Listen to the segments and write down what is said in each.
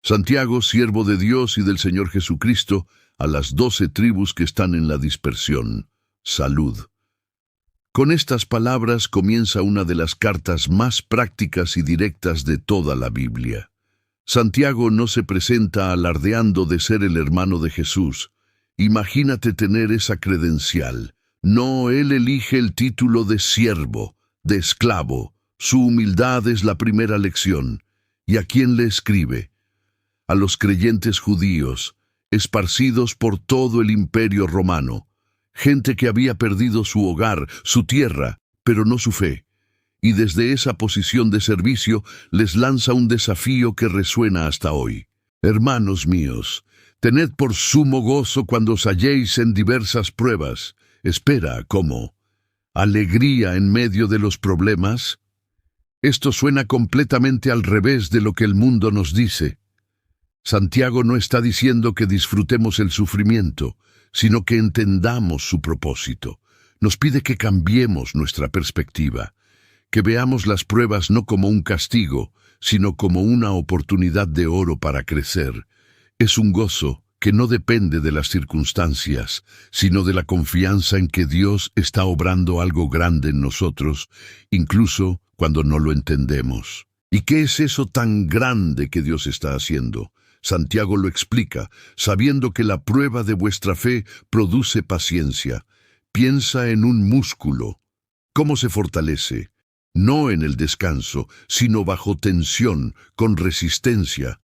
Santiago, siervo de Dios y del Señor Jesucristo, a las 12 tribus que están en la dispersión. Salud. Con estas palabras comienza una de las cartas más prácticas y directas de toda la Biblia. Santiago no se presenta alardeando de ser el hermano de Jesús. Imagínate tener esa credencial. No, él elige el título de siervo, de esclavo. Su humildad es la primera lección. ¿Y a quién le escribe? A los creyentes judíos, esparcidos por todo el imperio romano, gente que había perdido su hogar, su tierra, pero no su fe. Y desde esa posición de servicio les lanza un desafío que resuena hasta hoy. Hermanos míos, tened por sumo gozo cuando os halléis en diversas pruebas. Espera, ¿cómo? ¿Alegría en medio de los problemas? Esto suena completamente al revés de lo que el mundo nos dice. Santiago no está diciendo que disfrutemos el sufrimiento, sino que entendamos su propósito. Nos pide que cambiemos nuestra perspectiva, que veamos las pruebas no como un castigo, sino como una oportunidad de oro para crecer. Es un gozo que no depende de las circunstancias, sino de la confianza en que Dios está obrando algo grande en nosotros, incluso cuando no lo entendemos. ¿Y qué es eso tan grande que Dios está haciendo? Santiago lo explica, sabiendo que la prueba de vuestra fe produce paciencia. Piensa en un músculo. ¿Cómo se fortalece? No en el descanso, sino bajo tensión, con resistencia.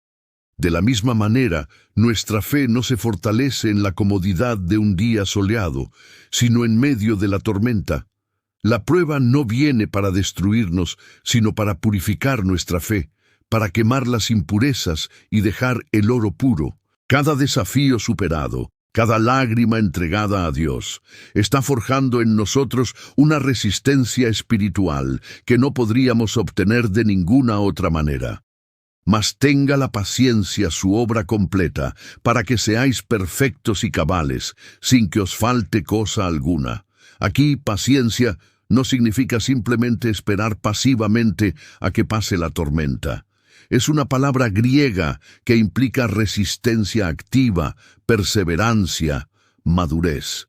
De la misma manera, nuestra fe no se fortalece en la comodidad de un día soleado, sino en medio de la tormenta. La prueba no viene para destruirnos, sino para purificar nuestra fe, para quemar las impurezas y dejar el oro puro. Cada desafío superado, cada lágrima entregada a Dios, está forjando en nosotros una resistencia espiritual que no podríamos obtener de ninguna otra manera. Mas tenga la paciencia su obra completa, para que seáis perfectos y cabales, sin que os falte cosa alguna. Aquí, paciencia no significa simplemente esperar pasivamente a que pase la tormenta. Es una palabra griega que implica resistencia activa, perseverancia, madurez.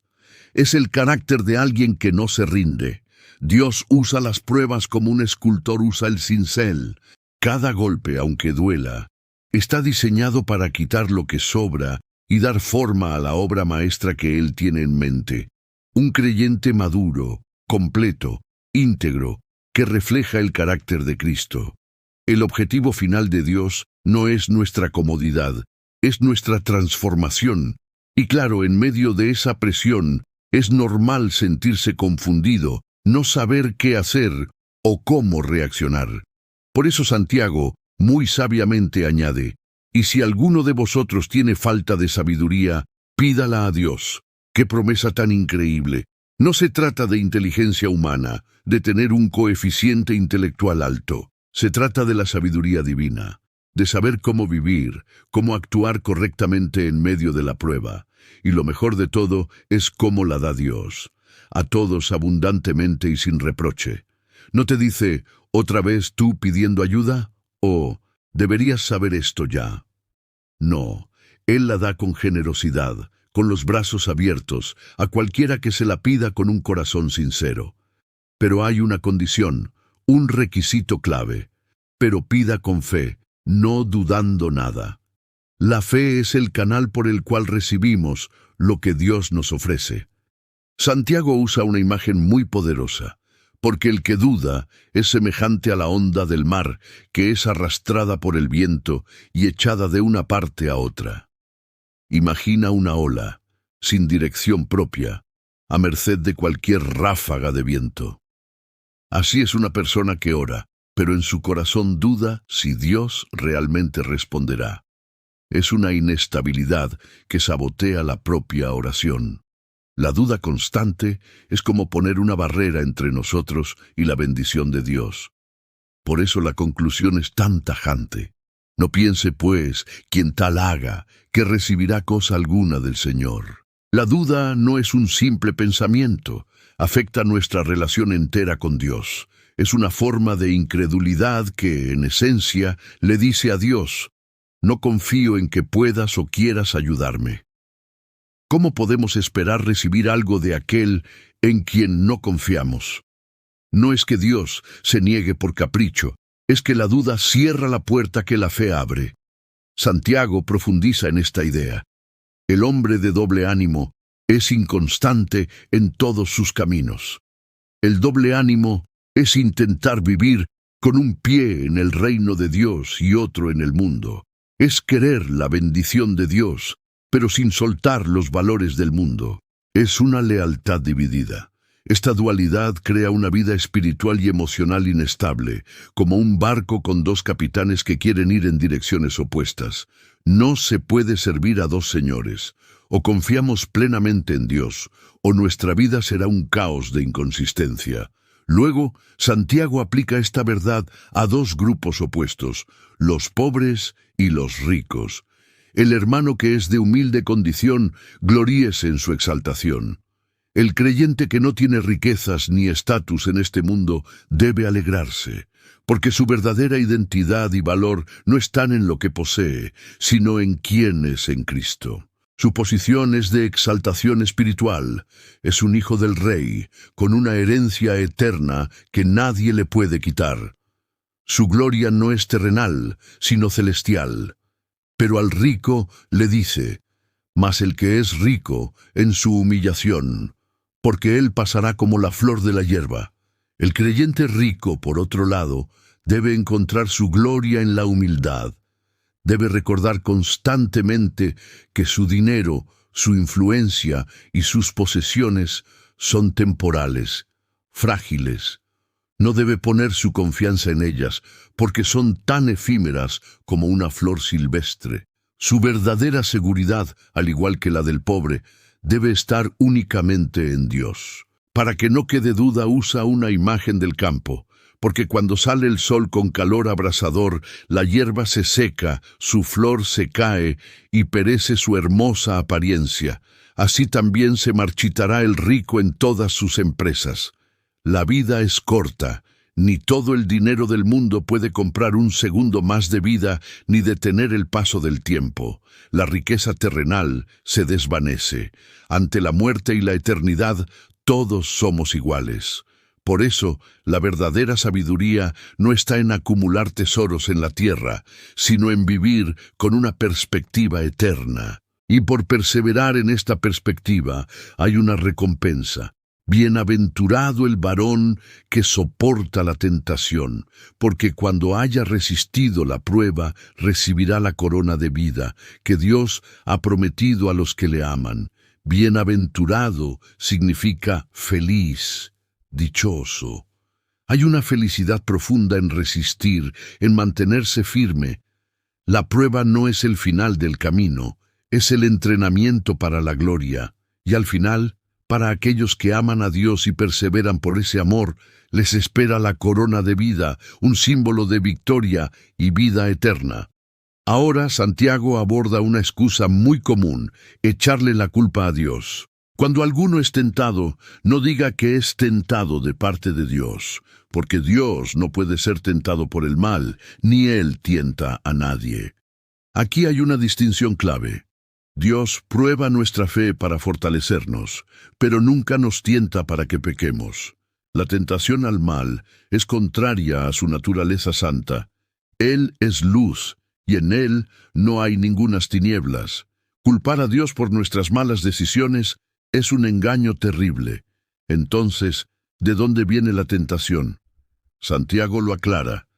Es el carácter de alguien que no se rinde. Dios usa las pruebas como un escultor usa el cincel. Cada golpe, aunque duela, está diseñado para quitar lo que sobra y dar forma a la obra maestra que Él tiene en mente. Un creyente maduro, completo, íntegro, que refleja el carácter de Cristo. El objetivo final de Dios no es nuestra comodidad, es nuestra transformación. Y claro, en medio de esa presión, es normal sentirse confundido, no saber qué hacer o cómo reaccionar. Por eso Santiago, muy sabiamente añade, «Y si alguno de vosotros tiene falta de sabiduría, pídala a Dios». ¡Qué promesa tan increíble! No se trata de inteligencia humana, de tener un coeficiente intelectual alto. Se trata de la sabiduría divina, de saber cómo vivir, cómo actuar correctamente en medio de la prueba. Y lo mejor de todo es cómo la da Dios, a todos abundantemente y sin reproche. No te dice, ¿otra vez tú pidiendo ayuda? O, ¿deberías saber esto ya? No, Él la da con generosidad, con los brazos abiertos, a cualquiera que se la pida con un corazón sincero. Pero hay una condición, un requisito clave. Pero pida con fe, no dudando nada. La fe es el canal por el cual recibimos lo que Dios nos ofrece. Santiago usa una imagen muy poderosa, porque el que duda es semejante a la onda del mar, que es arrastrada por el viento y echada de una parte a otra. Imagina una ola, sin dirección propia, a merced de cualquier ráfaga de viento. Así es una persona que ora, pero en su corazón duda si Dios realmente responderá. Es una inestabilidad que sabotea la propia oración. La duda constante es como poner una barrera entre nosotros y la bendición de Dios. Por eso la conclusión es tan tajante. No piense, pues, quien tal haga, que recibirá cosa alguna del Señor. La duda no es un simple pensamiento, afecta nuestra relación entera con Dios. Es una forma de incredulidad que, en esencia, le dice a Dios, No confío en que puedas o quieras ayudarme. ¿Cómo podemos esperar recibir algo de aquel en quien no confiamos? No es que Dios se niegue por capricho, es que la duda cierra la puerta que la fe abre. Santiago profundiza en esta idea. El hombre de doble ánimo es inconstante en todos sus caminos. El doble ánimo es intentar vivir con un pie en el reino de Dios y otro en el mundo. Es querer la bendición de Dios, pero sin soltar los valores del mundo. Es una lealtad dividida. Esta dualidad crea una vida espiritual y emocional inestable, como un barco con dos capitanes que quieren ir en direcciones opuestas. No se puede servir a dos señores. O confiamos plenamente en Dios, o nuestra vida será un caos de inconsistencia. Luego, Santiago aplica esta verdad a dos grupos opuestos, los pobres y los ricos. El hermano que es de humilde condición, gloríese en su exaltación. El creyente que no tiene riquezas ni estatus en este mundo debe alegrarse, porque su verdadera identidad y valor no están en lo que posee, sino en quién es en Cristo. Su posición es de exaltación espiritual, es un hijo del Rey, con una herencia eterna que nadie le puede quitar. Su gloria no es terrenal, sino celestial. Pero al rico le dice, mas el que es rico en su humillación, porque él pasará como la flor de la hierba. El creyente rico, por otro lado, debe encontrar su gloria en la humildad. Debe recordar constantemente que su dinero, su influencia y sus posesiones son temporales, frágiles. No debe poner su confianza en ellas, porque son tan efímeras como una flor silvestre. Su verdadera seguridad, al igual que la del pobre, debe estar únicamente en Dios. Para que no quede duda, usa una imagen del campo, porque cuando sale el sol con calor abrasador, la hierba se seca, su flor se cae y perece su hermosa apariencia. Así también se marchitará el rico en todas sus empresas. La vida es corta, ni todo el dinero del mundo puede comprar un segundo más de vida ni detener el paso del tiempo. La riqueza terrenal se desvanece. Ante la muerte y la eternidad, todos somos iguales. Por eso, la verdadera sabiduría no está en acumular tesoros en la tierra, sino en vivir con una perspectiva eterna. Y por perseverar en esta perspectiva hay una recompensa. Bienaventurado el varón que soporta la tentación, porque cuando haya resistido la prueba, recibirá la corona de vida que Dios ha prometido a los que le aman. Bienaventurado significa feliz, dichoso. Hay una felicidad profunda en resistir, en mantenerse firme. La prueba no es el final del camino, es el entrenamiento para la gloria. Y al final, para aquellos que aman a Dios y perseveran por ese amor, les espera la corona de vida, un símbolo de victoria y vida eterna. Ahora Santiago aborda una excusa muy común, echarle la culpa a Dios. Cuando alguno es tentado, no diga que es tentado de parte de Dios, porque Dios no puede ser tentado por el mal, ni Él tienta a nadie. Aquí hay una distinción clave. Dios prueba nuestra fe para fortalecernos, pero nunca nos tienta para que pequemos. La tentación al mal es contraria a su naturaleza santa. Él es luz, y en Él no hay ningunas tinieblas. Culpar a Dios por nuestras malas decisiones es un engaño terrible. Entonces, ¿de dónde viene la tentación? Santiago lo aclara,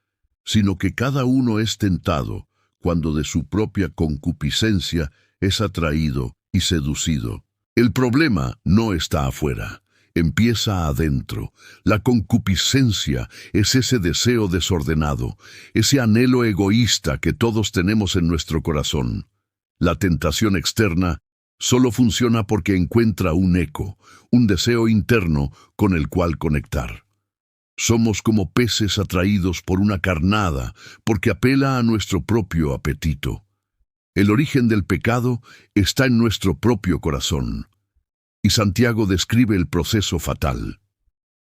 sino que cada uno es tentado cuando de su propia concupiscencia es atraído y seducido. El problema no está afuera, empieza adentro. La concupiscencia es ese deseo desordenado, ese anhelo egoísta que todos tenemos en nuestro corazón. La tentación externa solo funciona porque encuentra un eco, un deseo interno con el cual conectar. Somos como peces atraídos por una carnada, porque apela a nuestro propio apetito. El origen del pecado está en nuestro propio corazón. Y Santiago describe el proceso fatal.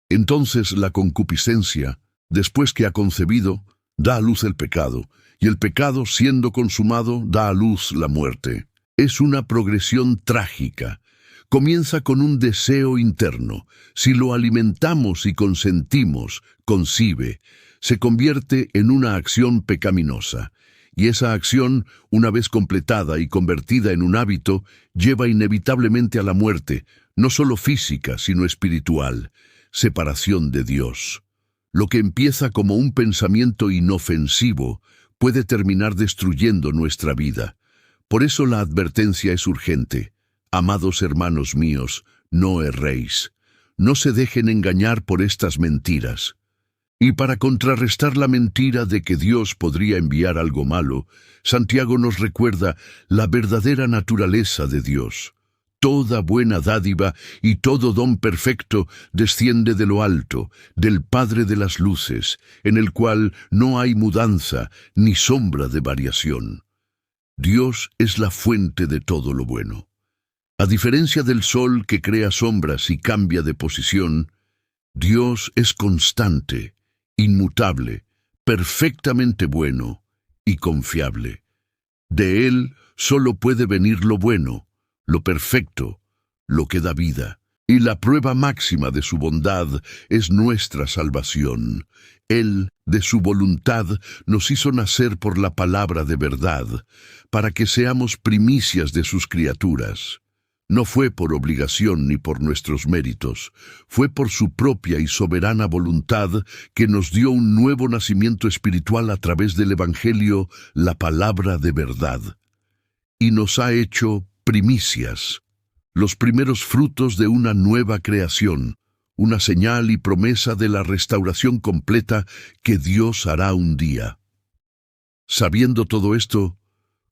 Entonces la concupiscencia, después que ha concebido, da a luz el pecado, y el pecado, siendo consumado, da a luz la muerte. Es una progresión trágica. Comienza con un deseo interno. Si lo alimentamos y consentimos, concibe, se convierte en una acción pecaminosa. Y esa acción, una vez completada y convertida en un hábito, lleva inevitablemente a la muerte, no solo física, sino espiritual, separación de Dios. Lo que empieza como un pensamiento inofensivo puede terminar destruyendo nuestra vida. Por eso la advertencia es urgente. Amados hermanos míos, no erréis. No se dejen engañar por estas mentiras. Y para contrarrestar la mentira de que Dios podría enviar algo malo, Santiago nos recuerda la verdadera naturaleza de Dios. Toda buena dádiva y todo don perfecto desciende de lo alto, del Padre de las luces, en el cual no hay mudanza ni sombra de variación. Dios es la fuente de todo lo bueno. A diferencia del sol que crea sombras y cambia de posición, Dios es constante, inmutable, perfectamente bueno y confiable. De Él solo puede venir lo bueno, lo perfecto, lo que da vida. Y la prueba máxima de su bondad es nuestra salvación. Él, de su voluntad, nos hizo nacer por la palabra de verdad, para que seamos primicias de sus criaturas. No fue por obligación ni por nuestros méritos, fue por su propia y soberana voluntad que nos dio un nuevo nacimiento espiritual a través del Evangelio, la palabra de verdad. Y nos ha hecho primicias, los primeros frutos de una nueva creación, una señal y promesa de la restauración completa que Dios hará un día. Sabiendo todo esto,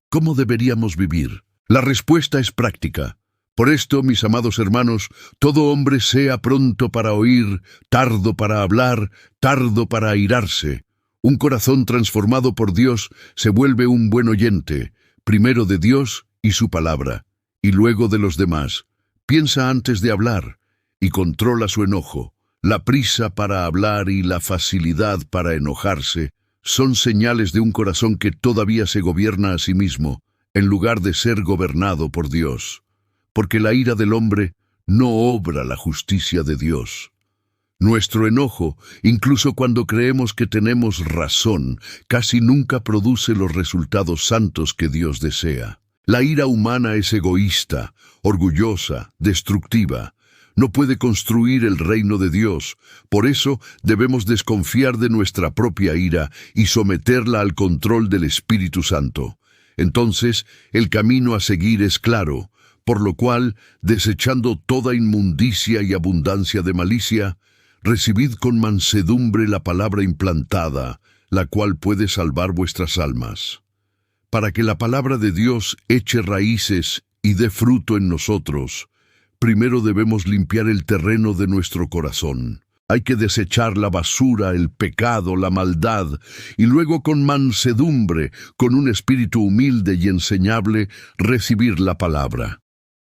¿cómo deberíamos vivir? La respuesta es práctica. Por esto, mis amados hermanos, todo hombre sea pronto para oír, tardo para hablar, tardo para airarse. Un corazón transformado por Dios se vuelve un buen oyente, primero de Dios y su palabra, y luego de los demás. Piensa antes de hablar, y controla su enojo. La prisa para hablar y la facilidad para enojarse son señales de un corazón que todavía se gobierna a sí mismo, en lugar de ser gobernado por Dios. Porque la ira del hombre no obra la justicia de Dios. Nuestro enojo, incluso cuando creemos que tenemos razón, casi nunca produce los resultados santos que Dios desea. La ira humana es egoísta, orgullosa, destructiva. No puede construir el reino de Dios. Por eso debemos desconfiar de nuestra propia ira y someterla al control del Espíritu Santo. Entonces, el camino a seguir es claro, por lo cual, desechando toda inmundicia y abundancia de malicia, recibid con mansedumbre la palabra implantada, la cual puede salvar vuestras almas. Para que la palabra de Dios eche raíces y dé fruto en nosotros, primero debemos limpiar el terreno de nuestro corazón. Hay que desechar la basura, el pecado, la maldad, y luego con mansedumbre, con un espíritu humilde y enseñable, recibir la palabra.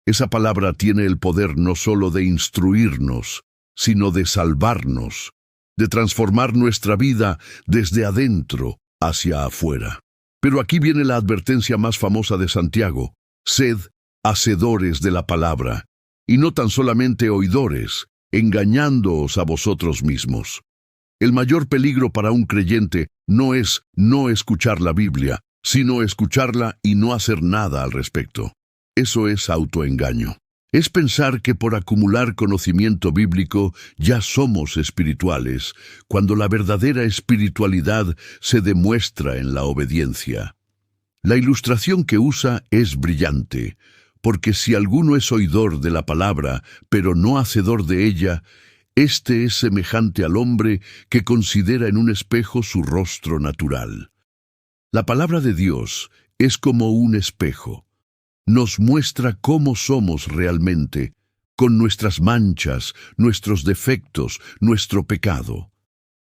Esa palabra tiene el poder no solo de instruirnos, sino de salvarnos, de transformar nuestra vida desde adentro hacia afuera. Pero aquí viene la advertencia más famosa de Santiago: sed hacedores de la palabra, y no tan solamente oidores, engañándoos a vosotros mismos. El mayor peligro para un creyente no es no escuchar la Biblia, sino escucharla y no hacer nada al respecto. Eso es autoengaño. Es pensar que por acumular conocimiento bíblico ya somos espirituales, cuando la verdadera espiritualidad se demuestra en la obediencia. La ilustración que usa es brillante, porque si alguno es oidor de la palabra, pero no hacedor de ella, éste es semejante al hombre que considera en un espejo su rostro natural. La palabra de Dios es como un espejo. Nos muestra cómo somos realmente, con nuestras manchas, nuestros defectos, nuestro pecado.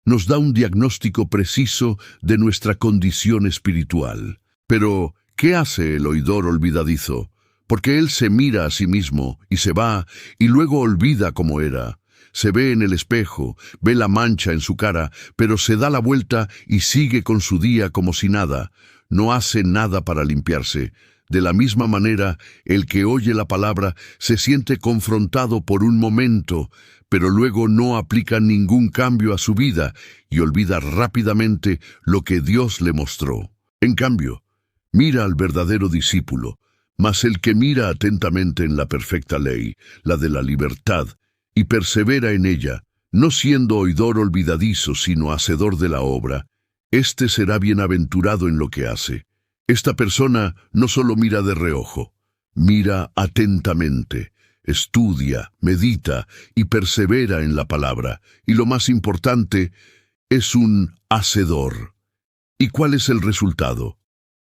Nos da un diagnóstico preciso de nuestra condición espiritual. Pero, ¿qué hace el oidor olvidadizo? Porque él se mira a sí mismo y se va, y luego olvida cómo era. se ve en el espejo, ve la mancha en su cara, pero se da la vuelta y sigue con su día como si nada. No hace nada para limpiarse. De la misma manera, el que oye la palabra se siente confrontado por un momento, pero luego no aplica ningún cambio a su vida y olvida rápidamente lo que Dios le mostró. En cambio, mira al verdadero discípulo, mas el que mira atentamente en la perfecta ley, la de la libertad, y persevera en ella, no siendo oidor olvidadizo, sino hacedor de la obra, éste será bienaventurado en lo que hace. Esta persona no solo mira de reojo, mira atentamente, estudia, medita y persevera en la palabra, y lo más importante, es un hacedor. ¿Y cuál es el resultado?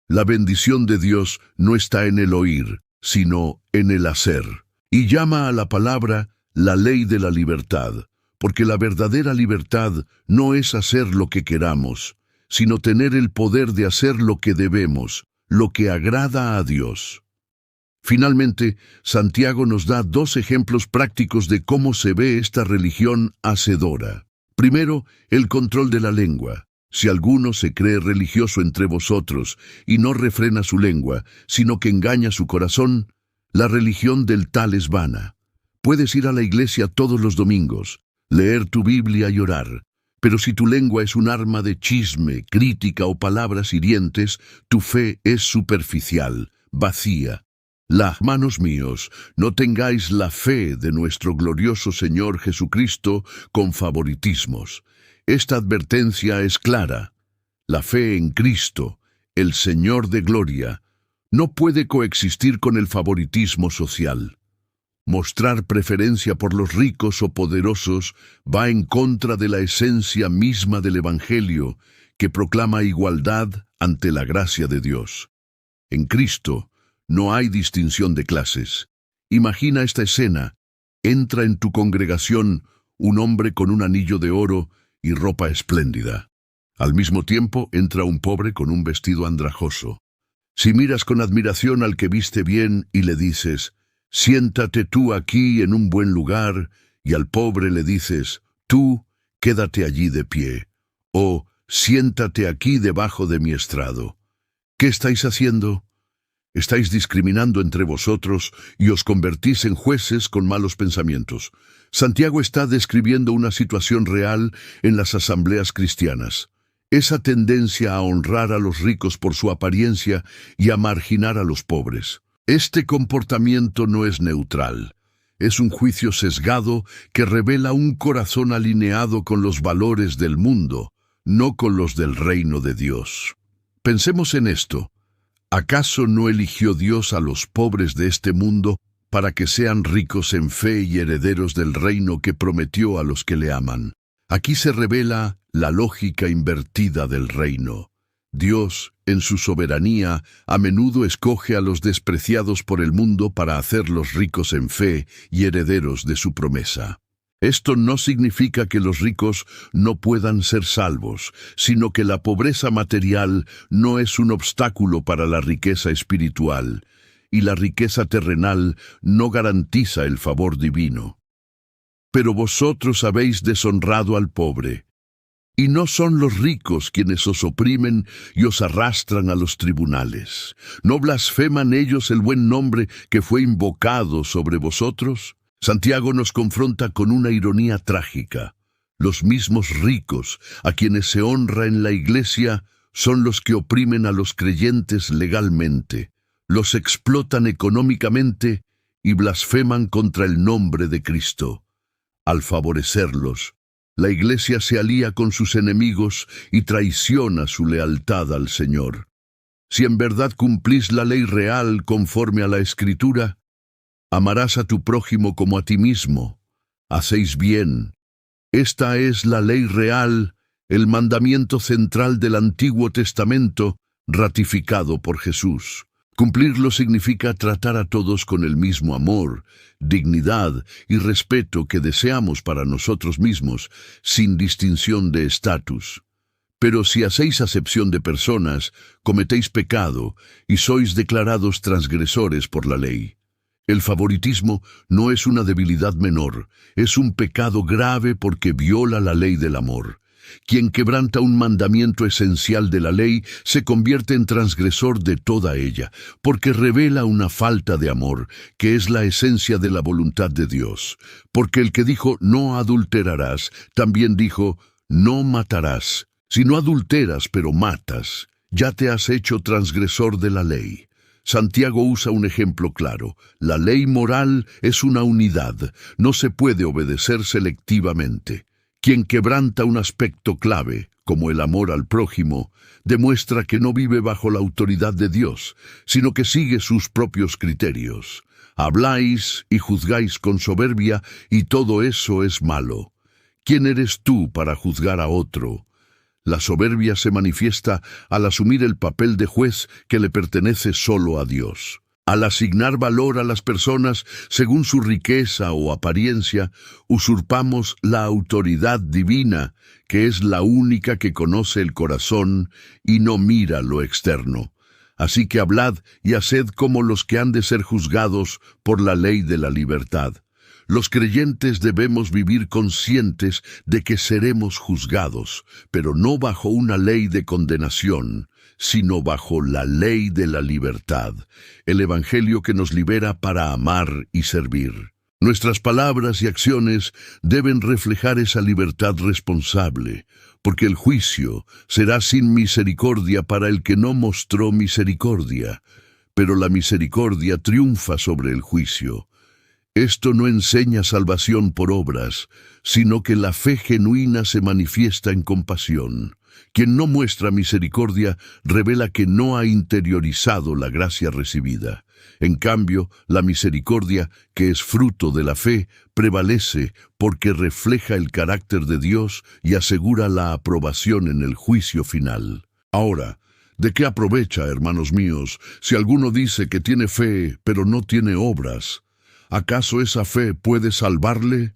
La bendición de Dios no está en el oír, sino en el hacer. Y llama a la palabra la ley de la libertad, porque la verdadera libertad no es hacer lo que queramos, sino tener el poder de hacer lo que debemos, lo que agrada a Dios. Finalmente, Santiago nos da dos ejemplos prácticos de cómo se ve esta religión hacedora. Primero, el control de la lengua. Si alguno se cree religioso entre vosotros y no refrena su lengua, sino que engaña su corazón, la religión del tal es vana. Puedes ir a la iglesia todos los domingos, leer tu Biblia y orar, pero si tu lengua es un arma de chisme, crítica o palabras hirientes, tu fe es superficial, vacía. Hermanos míos, no tengáis la fe de nuestro glorioso Señor Jesucristo con favoritismos. Esta advertencia es clara. La fe en Cristo, el Señor de gloria, no puede coexistir con el favoritismo social. Mostrar preferencia por los ricos o poderosos va en contra de la esencia misma del Evangelio, que proclama igualdad ante la gracia de Dios. En Cristo no hay distinción de clases. Imagina esta escena. Entra en tu congregación un hombre con un anillo de oro y ropa espléndida. Al mismo tiempo entra un pobre con un vestido andrajoso. Si miras con admiración al que viste bien y le dices, siéntate tú aquí en un buen lugar, y al pobre le dices, tú quédate allí de pie, o siéntate aquí debajo de mi estrado. ¿Qué estáis haciendo? Estáis discriminando entre vosotros y os convertís en jueces con malos pensamientos. Santiago está describiendo una situación real en las asambleas cristianas. Esa tendencia a honrar a los ricos por su apariencia y a marginar a los pobres. Este comportamiento no es neutral. Es un juicio sesgado que revela un corazón alineado con los valores del mundo, no con los del reino de Dios. Pensemos en esto. ¿Acaso no eligió Dios a los pobres de este mundo para que sean ricos en fe y herederos del reino que prometió a los que le aman? Aquí se revela la lógica invertida del reino. Dios, en su soberanía, a menudo escoge a los despreciados por el mundo para hacerlos ricos en fe y herederos de su promesa. Esto no significa que los ricos no puedan ser salvos, sino que la pobreza material no es un obstáculo para la riqueza espiritual, y la riqueza terrenal no garantiza el favor divino. Pero vosotros habéis deshonrado al pobre, y no son los ricos quienes os oprimen y os arrastran a los tribunales. ¿No blasfeman ellos el buen nombre que fue invocado sobre vosotros? Santiago nos confronta con una ironía trágica. Los mismos ricos, a quienes se honra en la iglesia, son los que oprimen a los creyentes legalmente, los explotan económicamente y blasfeman contra el nombre de Cristo. Al favorecerlos, la iglesia se alía con sus enemigos y traiciona su lealtad al Señor. Si en verdad cumplís la ley real conforme a la Escritura, amarás a tu prójimo como a ti mismo. Hacéis bien. Esta es la ley real, el mandamiento central del Antiguo Testamento, ratificado por Jesús. Cumplirlo significa tratar a todos con el mismo amor, dignidad y respeto que deseamos para nosotros mismos, sin distinción de estatus. Pero si hacéis acepción de personas, cometéis pecado y sois declarados transgresores por la ley. El favoritismo no es una debilidad menor, es un pecado grave porque viola la ley del amor. Quien quebranta un mandamiento esencial de la ley se convierte en transgresor de toda ella, porque revela una falta de amor, que es la esencia de la voluntad de Dios. Porque el que dijo no adulterarás, también dijo no matarás. Si no adulteras pero matas, ya te has hecho transgresor de la ley. Santiago usa un ejemplo claro. La ley moral es una unidad, no se puede obedecer selectivamente. Quien quebranta un aspecto clave, como el amor al prójimo, demuestra que no vive bajo la autoridad de Dios, sino que sigue sus propios criterios. Habláis y juzgáis con soberbia, y todo eso es malo. ¿Quién eres tú para juzgar a otro? La soberbia se manifiesta al asumir el papel de juez que le pertenece solo a Dios. Al asignar valor a las personas según su riqueza o apariencia, usurpamos la autoridad divina, que es la única que conoce el corazón y no mira lo externo. Así que hablad y haced como los que han de ser juzgados por la ley de la libertad. Los creyentes debemos vivir conscientes de que seremos juzgados, pero no bajo una ley de condenación, sino bajo la ley de la libertad, el Evangelio que nos libera para amar y servir. Nuestras palabras y acciones deben reflejar esa libertad responsable, porque el juicio será sin misericordia para el que no mostró misericordia, pero la misericordia triunfa sobre el juicio. Esto no enseña salvación por obras, sino que la fe genuina se manifiesta en compasión. Quien no muestra misericordia revela que no ha interiorizado la gracia recibida. En cambio, la misericordia, que es fruto de la fe, prevalece porque refleja el carácter de Dios y asegura la aprobación en el juicio final. Ahora, ¿de qué aprovecha, hermanos míos, si alguno dice que tiene fe, pero no tiene obras? ¿Acaso esa fe puede salvarle?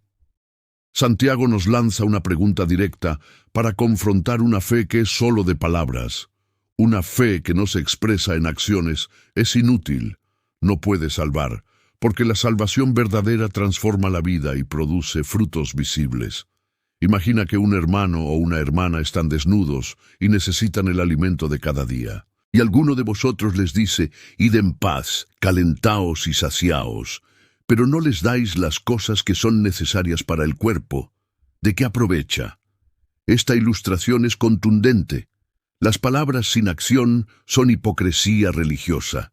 Santiago nos lanza una pregunta directa para confrontar una fe que es solo de palabras. Una fe que no se expresa en acciones es inútil, no puede salvar, porque la salvación verdadera transforma la vida y produce frutos visibles. Imagina que un hermano o una hermana están desnudos y necesitan el alimento de cada día. Y alguno de vosotros les dice, id en paz, calentaos y saciaos, pero no les dais las cosas que son necesarias para el cuerpo. ¿De qué aprovecha? Esta ilustración es contundente. Las palabras sin acción son hipocresía religiosa.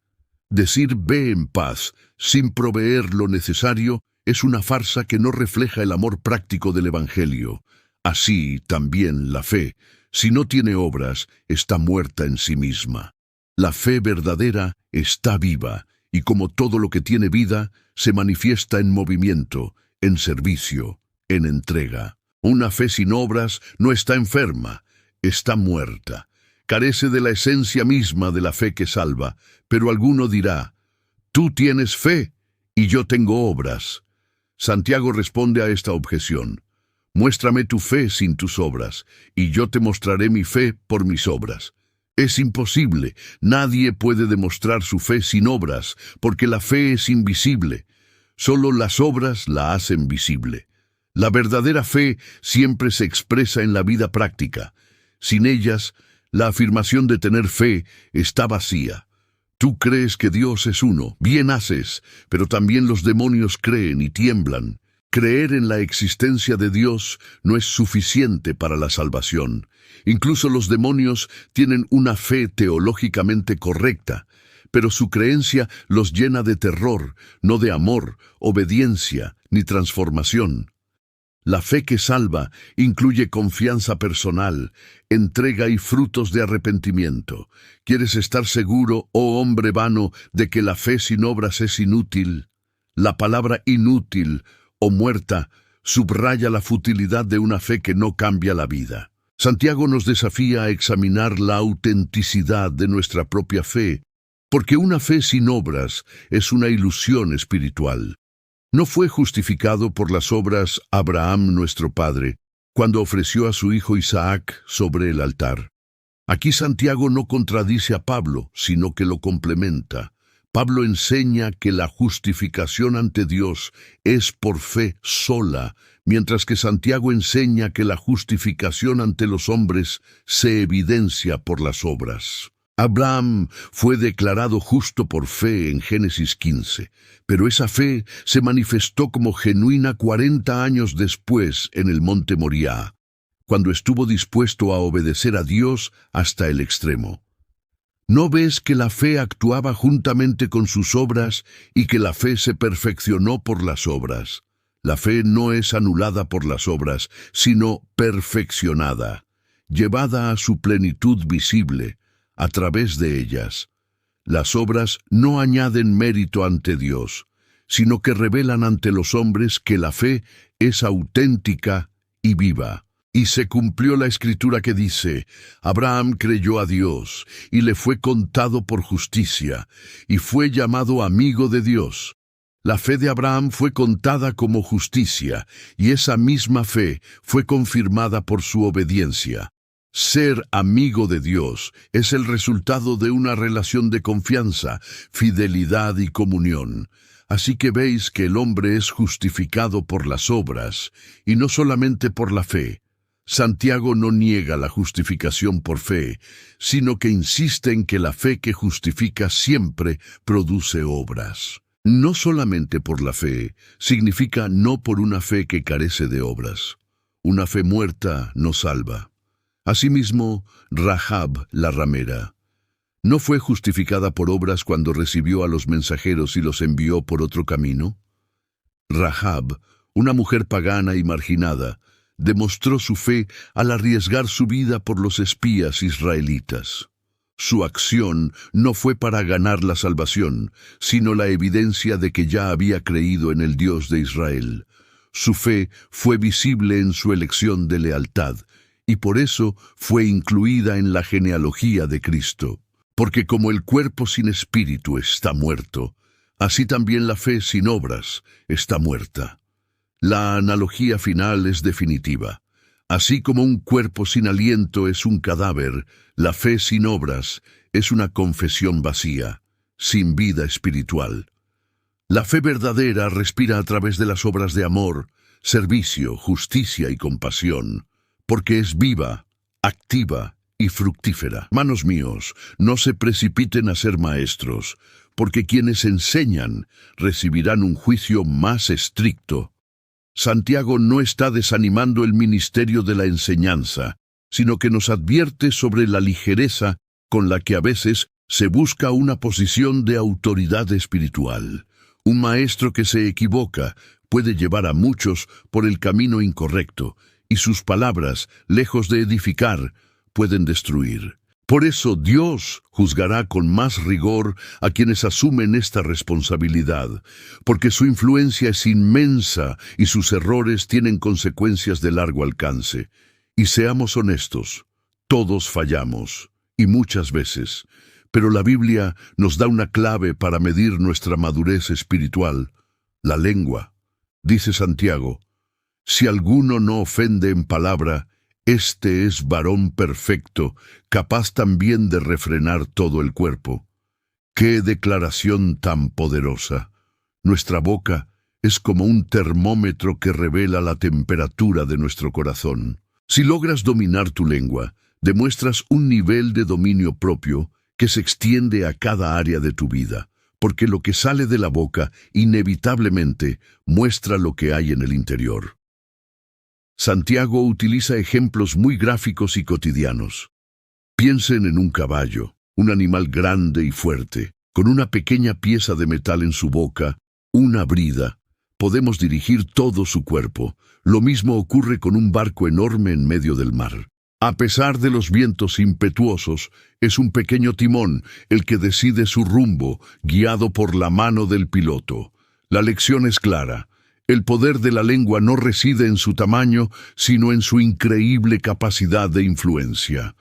Decir ve en paz sin proveer lo necesario es una farsa que no refleja el amor práctico del Evangelio. Así también la fe, si no tiene obras, está muerta en sí misma. La fe verdadera está viva, y como todo lo que tiene vida, se manifiesta en movimiento, en servicio, en entrega. Una fe sin obras no está enferma, está muerta. Carece de la esencia misma de la fe que salva, pero alguno dirá, tú tienes fe y yo tengo obras. Santiago responde a esta objeción, muéstrame tu fe sin tus obras, y yo te mostraré mi fe por mis obras. Es imposible, nadie puede demostrar su fe sin obras, porque la fe es invisible. Solo las obras la hacen visible. La verdadera fe siempre se expresa en la vida práctica. Sin ellas, la afirmación de tener fe está vacía. Tú crees que Dios es uno, bien haces, pero también los demonios creen y tiemblan. Creer en la existencia de Dios no es suficiente para la salvación. Incluso los demonios tienen una fe teológicamente correcta, pero su creencia los llena de terror, no de amor, obediencia ni transformación. La fe que salva incluye confianza personal, entrega y frutos de arrepentimiento. ¿Quieres estar seguro, oh hombre vano, de que la fe sin obras es inútil? La palabra inútil o muerta subraya la futilidad de una fe que no cambia la vida. Santiago nos desafía a examinar la autenticidad de nuestra propia fe, porque una fe sin obras es una ilusión espiritual. ¿No fue justificado por las obras Abraham nuestro padre, cuando ofreció a su hijo Isaac sobre el altar? Aquí Santiago no contradice a Pablo, sino que lo complementa. Pablo enseña que la justificación ante Dios es por fe sola, mientras que Santiago enseña que la justificación ante los hombres se evidencia por las obras. Abraham fue declarado justo por fe en Génesis 15, pero esa fe se manifestó como genuina 40 años después en el monte Moriah, cuando estuvo dispuesto a obedecer a Dios hasta el extremo. ¿No ves que la fe actuaba juntamente con sus obras y que la fe se perfeccionó por las obras? La fe no es anulada por las obras, sino perfeccionada, llevada a su plenitud visible, a través de ellas. Las obras no añaden mérito ante Dios, sino que revelan ante los hombres que la fe es auténtica y viva. Y se cumplió la escritura que dice: Abraham creyó a Dios, y le fue contado por justicia, y fue llamado amigo de Dios. La fe de Abraham fue contada como justicia, y esa misma fe fue confirmada por su obediencia. Ser amigo de Dios es el resultado de una relación de confianza, fidelidad y comunión. Así que veis que el hombre es justificado por las obras, y no solamente por la fe. Santiago no niega la justificación por fe, sino que insiste en que la fe que justifica siempre produce obras. No solamente por la fe, significa no por una fe que carece de obras. Una fe muerta no salva. Asimismo, Rahab, la ramera, ¿no fue justificada por obras cuando recibió a los mensajeros y los envió por otro camino? Rahab, una mujer pagana y marginada, demostró su fe al arriesgar su vida por los espías israelitas. Su acción no fue para ganar la salvación, sino la evidencia de que ya había creído en el Dios de Israel. Su fe fue visible en su elección de lealtad, y por eso fue incluida en la genealogía de Cristo. Porque como el cuerpo sin espíritu está muerto, así también la fe sin obras está muerta. La analogía final es definitiva. Así como un cuerpo sin aliento es un cadáver, la fe sin obras es una confesión vacía, sin vida espiritual. La fe verdadera respira a través de las obras de amor, servicio, justicia y compasión, porque es viva, activa y fructífera. Hermanos míos, no se precipiten a ser maestros, porque quienes enseñan recibirán un juicio más estricto. Santiago no está desanimando el ministerio de la enseñanza, sino que nos advierte sobre la ligereza con la que a veces se busca una posición de autoridad espiritual. Un maestro que se equivoca puede llevar a muchos por el camino incorrecto, y sus palabras, lejos de edificar, pueden destruir. Por eso Dios juzgará con más rigor a quienes asumen esta responsabilidad, porque su influencia es inmensa y sus errores tienen consecuencias de largo alcance. Y seamos honestos, todos fallamos, y muchas veces, pero la Biblia nos da una clave para medir nuestra madurez espiritual: la lengua. Dice Santiago: si alguno no ofende en palabra, este es varón perfecto, capaz también de refrenar todo el cuerpo. ¡Qué declaración tan poderosa! Nuestra boca es como un termómetro que revela la temperatura de nuestro corazón. Si logras dominar tu lengua, demuestras un nivel de dominio propio que se extiende a cada área de tu vida, porque lo que sale de la boca inevitablemente muestra lo que hay en el interior. Santiago utiliza ejemplos muy gráficos y cotidianos. Piensen en un caballo, un animal grande y fuerte, con una pequeña pieza de metal en su boca, una brida. Podemos dirigir todo su cuerpo. Lo mismo ocurre con un barco enorme en medio del mar. A pesar de los vientos impetuosos, es un pequeño timón el que decide su rumbo, guiado por la mano del piloto. La lección es clara. El poder de la lengua no reside en su tamaño, sino en su increíble capacidad de influencia.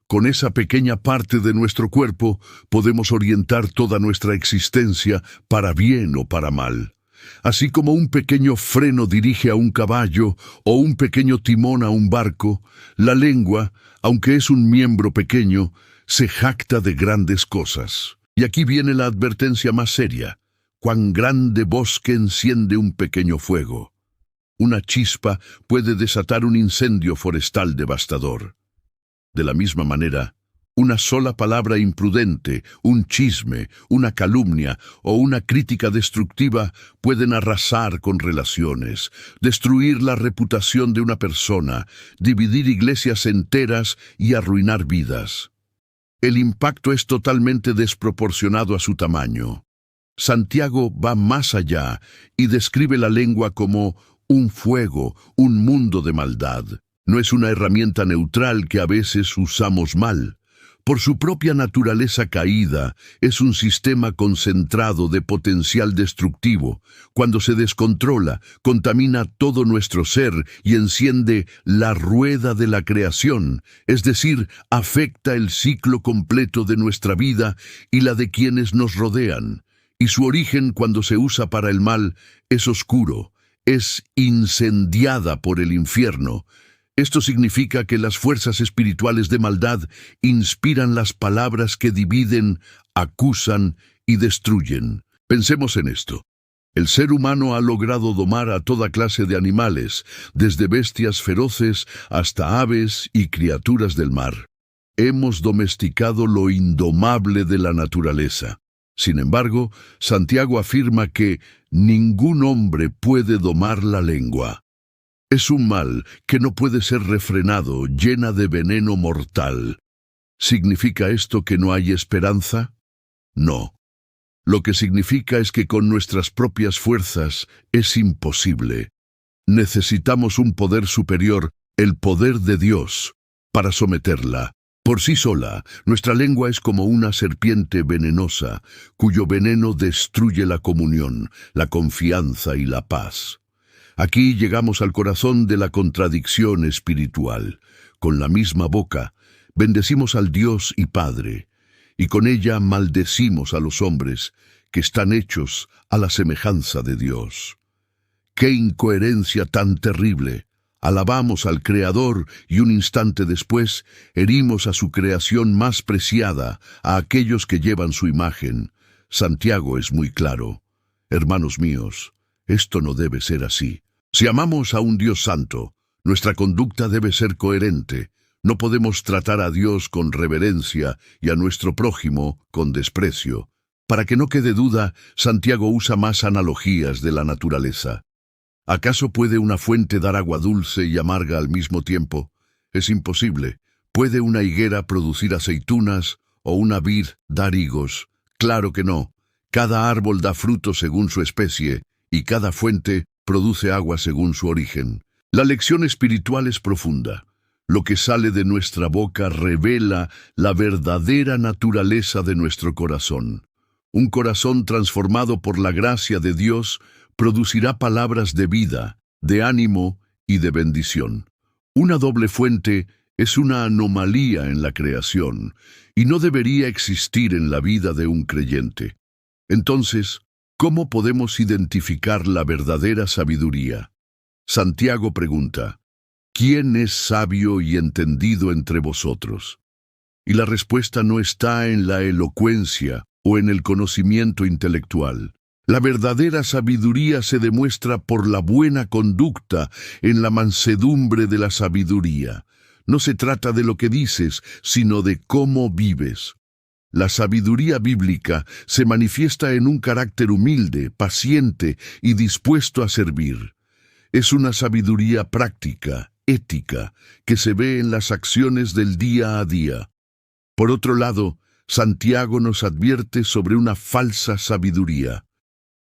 Con esa pequeña parte de nuestro cuerpo podemos orientar toda nuestra existencia para bien o para mal. Así como un pequeño freno dirige a un caballo o un pequeño timón a un barco, la lengua, aunque es un miembro pequeño, se jacta de grandes cosas. Y aquí viene la advertencia más seria. Cuán grande bosque enciende un pequeño fuego. Una chispa puede desatar un incendio forestal devastador. De la misma manera, una sola palabra imprudente, un chisme, una calumnia o una crítica destructiva pueden arrasar con relaciones, destruir la reputación de una persona, dividir iglesias enteras y arruinar vidas. El impacto es totalmente desproporcionado a su tamaño. Santiago va más allá y describe la lengua como un fuego, un mundo de maldad. No es una herramienta neutral que a veces usamos mal. Por su propia naturaleza caída, es un sistema concentrado de potencial destructivo. Cuando se descontrola, contamina todo nuestro ser y enciende la rueda de la creación, es decir, afecta el ciclo completo de nuestra vida y la de quienes nos rodean. Y su origen, cuando se usa para el mal, es oscuro, es incendiada por el infierno. Esto significa que las fuerzas espirituales de maldad inspiran las palabras que dividen, acusan y destruyen. Pensemos en esto. El ser humano ha logrado domar a toda clase de animales, desde bestias feroces hasta aves y criaturas del mar. Hemos domesticado lo indomable de la naturaleza. Sin embargo, Santiago afirma que ningún hombre puede domar la lengua. Es un mal que no puede ser refrenado, llena de veneno mortal. ¿Significa esto que no hay esperanza? No. Lo que significa es que con nuestras propias fuerzas es imposible. Necesitamos un poder superior, el poder de Dios, para someterla. Por sí sola, nuestra lengua es como una serpiente venenosa, cuyo veneno destruye la comunión, la confianza y la paz. Aquí llegamos al corazón de la contradicción espiritual. Con la misma boca, bendecimos al Dios y Padre, y con ella maldecimos a los hombres, que están hechos a la semejanza de Dios. ¡Qué incoherencia tan terrible! Alabamos al Creador y un instante después herimos a su creación más preciada, a aquellos que llevan su imagen. Santiago es muy claro. Hermanos míos, esto no debe ser así. Si amamos a un Dios santo, nuestra conducta debe ser coherente. No podemos tratar a Dios con reverencia y a nuestro prójimo con desprecio. Para que no quede duda, Santiago usa más analogías de la naturaleza. ¿Acaso puede una fuente dar agua dulce y amarga al mismo tiempo? Es imposible. ¿Puede una higuera producir aceitunas o una vid dar higos? Claro que no. Cada árbol da fruto según su especie, y cada fuente produce agua según su origen. La lección espiritual es profunda. Lo que sale de nuestra boca revela la verdadera naturaleza de nuestro corazón. Un corazón transformado por la gracia de Dios producirá palabras de vida, de ánimo y de bendición. Una doble fuente es una anomalía en la creación y no debería existir en la vida de un creyente. Entonces, ¿cómo podemos identificar la verdadera sabiduría? Santiago pregunta, ¿quién es sabio y entendido entre vosotros? Y la respuesta no está en la elocuencia o en el conocimiento intelectual. La verdadera sabiduría se demuestra por la buena conducta, en la mansedumbre de la sabiduría. No se trata de lo que dices, sino de cómo vives. La sabiduría bíblica se manifiesta en un carácter humilde, paciente y dispuesto a servir. Es una sabiduría práctica, ética, que se ve en las acciones del día a día. Por otro lado, Santiago nos advierte sobre una falsa sabiduría.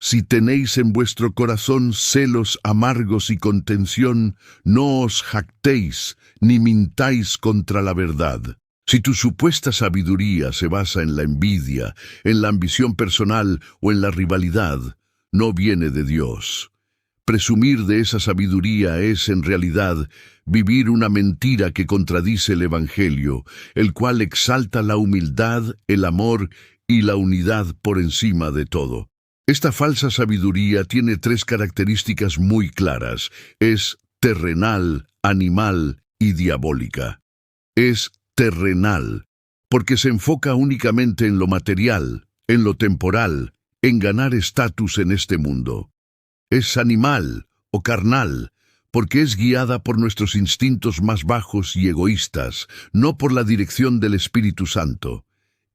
Si tenéis en vuestro corazón celos amargos y contención, no os jactéis ni mintáis contra la verdad. Si tu supuesta sabiduría se basa en la envidia, en la ambición personal o en la rivalidad, no viene de Dios. Presumir de esa sabiduría es, en realidad, vivir una mentira que contradice el Evangelio, el cual exalta la humildad, el amor y la unidad por encima de todo. Esta falsa sabiduría tiene tres características muy claras. Es terrenal, animal y diabólica. Es terrenal, porque se enfoca únicamente en lo material, en lo temporal, en ganar estatus en este mundo. Es animal o carnal, porque es guiada por nuestros instintos más bajos y egoístas, no por la dirección del Espíritu Santo.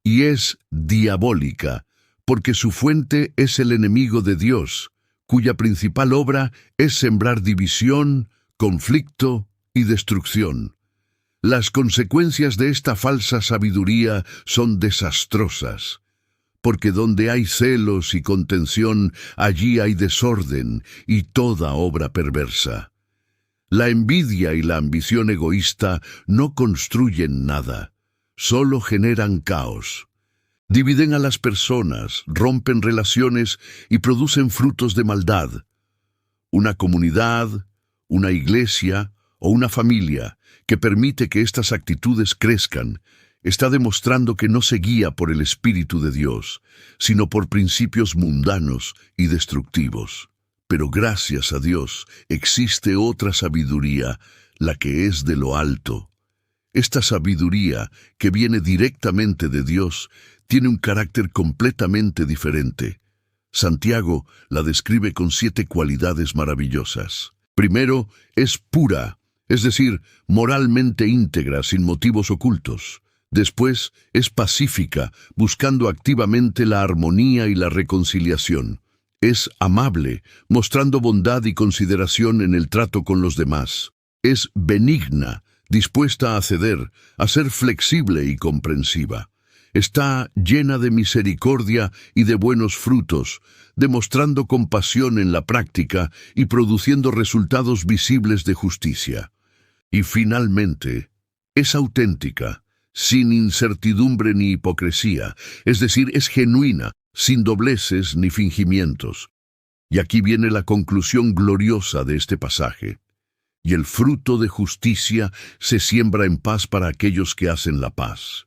Y es diabólica, porque su fuente es el enemigo de Dios, cuya principal obra es sembrar división, conflicto y destrucción. Las consecuencias de esta falsa sabiduría son desastrosas, porque donde hay celos y contención, allí hay desorden y toda obra perversa. La envidia y la ambición egoísta no construyen nada, solo generan caos. Dividen a las personas, rompen relaciones y producen frutos de maldad. Una comunidad, una iglesia o una familia que permite que estas actitudes crezcan está demostrando que no se guía por el Espíritu de Dios, sino por principios mundanos y destructivos. Pero gracias a Dios existe otra sabiduría, la que es de lo alto. Esta sabiduría, que viene directamente de Dios, tiene un carácter completamente diferente. Santiago la describe con 7 cualidades maravillosas. Primero, es pura, es decir, moralmente íntegra, sin motivos ocultos. Después, es pacífica, buscando activamente la armonía y la reconciliación. Es amable, mostrando bondad y consideración en el trato con los demás. Es benigna, dispuesta a ceder, a ser flexible y comprensiva. Está llena de misericordia y de buenos frutos, demostrando compasión en la práctica y produciendo resultados visibles de justicia. Y finalmente, es auténtica, sin incertidumbre ni hipocresía, es decir, es genuina, sin dobleces ni fingimientos. Y aquí viene la conclusión gloriosa de este pasaje. Y el fruto de justicia se siembra en paz para aquellos que hacen la paz.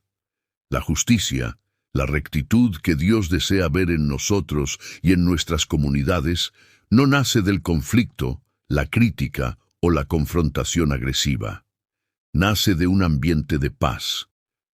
La justicia, la rectitud que Dios desea ver en nosotros y en nuestras comunidades, no nace del conflicto, la crítica o la confrontación agresiva. Nace de un ambiente de paz.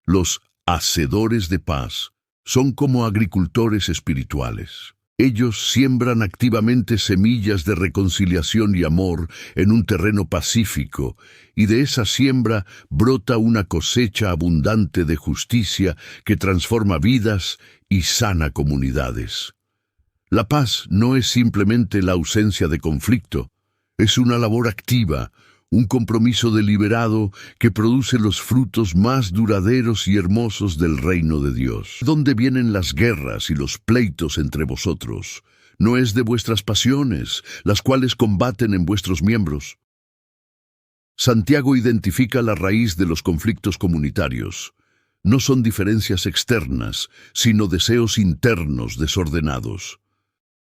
Los hacedores de paz son como agricultores espirituales. Ellos siembran activamente semillas de reconciliación y amor en un terreno pacífico, y de esa siembra brota una cosecha abundante de justicia que transforma vidas y sana comunidades. La paz no es simplemente la ausencia de conflicto, es una labor activa, un compromiso deliberado que produce los frutos más duraderos y hermosos del reino de Dios. ¿Dónde vienen las guerras y los pleitos entre vosotros? ¿No es de vuestras pasiones, las cuales combaten en vuestros miembros? Santiago identifica la raíz de los conflictos comunitarios. No son diferencias externas, sino deseos internos desordenados.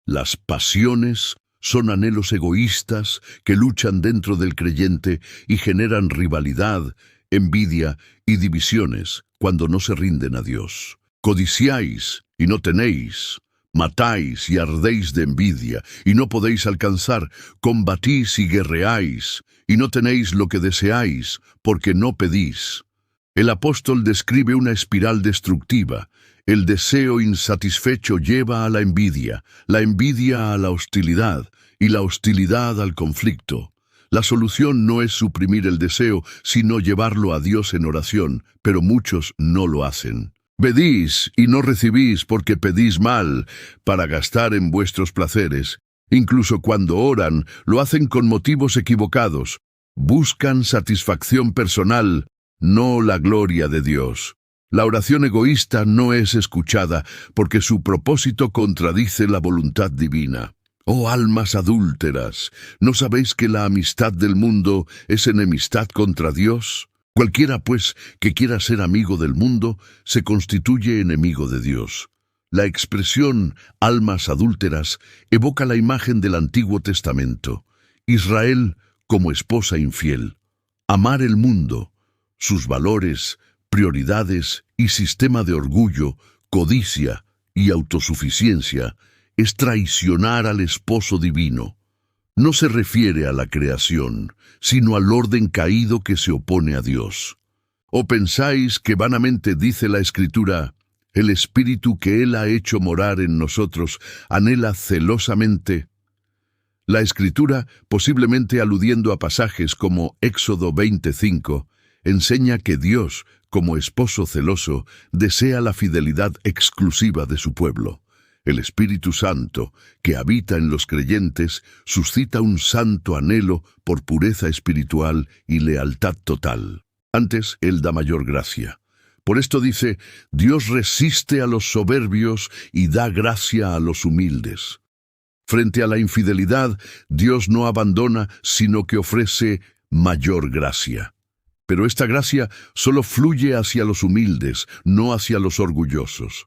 Las pasiones son anhelos egoístas que luchan dentro del creyente y generan rivalidad, envidia y divisiones cuando no se rinden a Dios. Codiciáis y no tenéis, matáis y ardéis de envidia y no podéis alcanzar, combatís y guerreáis y no tenéis lo que deseáis porque no pedís. El apóstol describe una espiral destructiva. El deseo insatisfecho lleva a la envidia a la hostilidad y la hostilidad al conflicto. La solución no es suprimir el deseo, sino llevarlo a Dios en oración, pero muchos no lo hacen. Pedís y no recibís porque pedís mal, para gastar en vuestros placeres. Incluso cuando oran, lo hacen con motivos equivocados. Buscan satisfacción personal, no la gloria de Dios. La oración egoísta no es escuchada porque su propósito contradice la voluntad divina. Oh almas adúlteras, ¿no sabéis que la amistad del mundo es enemistad contra Dios? Cualquiera, pues, que quiera ser amigo del mundo, se constituye enemigo de Dios. La expresión almas adúlteras evoca la imagen del Antiguo Testamento. Israel como esposa infiel. Amar el mundo, sus valores, prioridades y sistema de orgullo, codicia y autosuficiencia, es traicionar al esposo divino. No se refiere a la creación, sino al orden caído que se opone a Dios. ¿O pensáis que vanamente dice la Escritura, El Espíritu que Él ha hecho morar en nosotros anhela celosamente. La Escritura, posiblemente aludiendo a pasajes como Éxodo 25, enseña que Dios, como esposo celoso, desea la fidelidad exclusiva de su pueblo. El Espíritu Santo, que habita en los creyentes, suscita un santo anhelo por pureza espiritual y lealtad total. Antes, Él da mayor gracia. Por esto dice, Dios resiste a los soberbios y da gracia a los humildes. Frente a la infidelidad, Dios no abandona, sino que ofrece mayor gracia. Pero esta gracia solo fluye hacia los humildes, no hacia los orgullosos.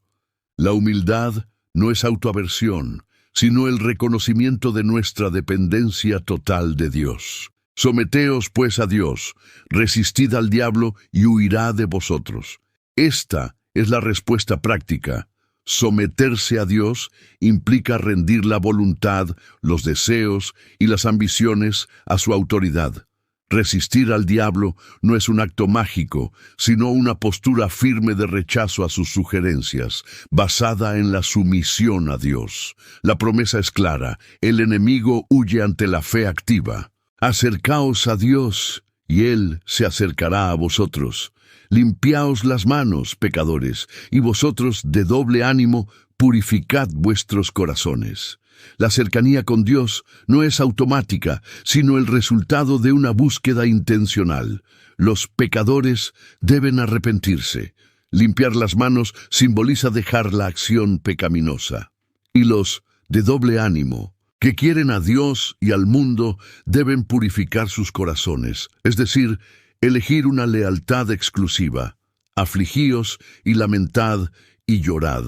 La humildad no es autoaversión, sino el reconocimiento de nuestra dependencia total de Dios. Someteos pues a Dios, resistid al diablo y huirá de vosotros. Esta es la respuesta práctica. Someterse a Dios implica rendir la voluntad, los deseos y las ambiciones a su autoridad. Resistir al diablo no es un acto mágico, sino una postura firme de rechazo a sus sugerencias, basada en la sumisión a Dios. La promesa es clara: el enemigo huye ante la fe activa. Acercaos a Dios, y Él se acercará a vosotros. Limpiaos las manos, pecadores, y vosotros, de doble ánimo, purificad vuestros corazones. La cercanía con Dios no es automática, sino el resultado de una búsqueda intencional. Los pecadores deben arrepentirse. Limpiar las manos simboliza dejar la acción pecaminosa. Y los de doble ánimo, que quieren a Dios y al mundo, deben purificar sus corazones, es decir, elegir una lealtad exclusiva. Afligíos y lamentad y llorad.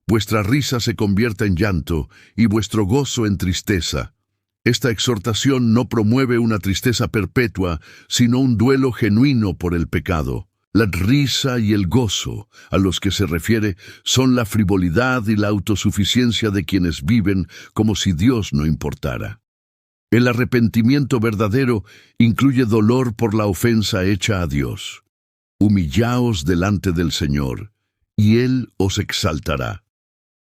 Vuestra risa se convierta en llanto y vuestro gozo en tristeza. Esta exhortación no promueve una tristeza perpetua, sino un duelo genuino por el pecado. La risa y el gozo a los que se refiere son la frivolidad y la autosuficiencia de quienes viven como si Dios no importara. El arrepentimiento verdadero incluye dolor por la ofensa hecha a Dios. Humillaos delante del Señor, y Él os exaltará.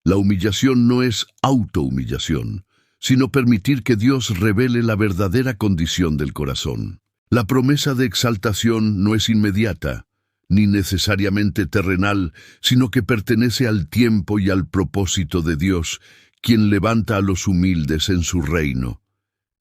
La humillación no es autohumillación, sino permitir que Dios revele la verdadera condición del corazón. La promesa de exaltación no es inmediata, ni necesariamente terrenal, sino que pertenece al tiempo y al propósito de Dios, quien levanta a los humildes en su reino.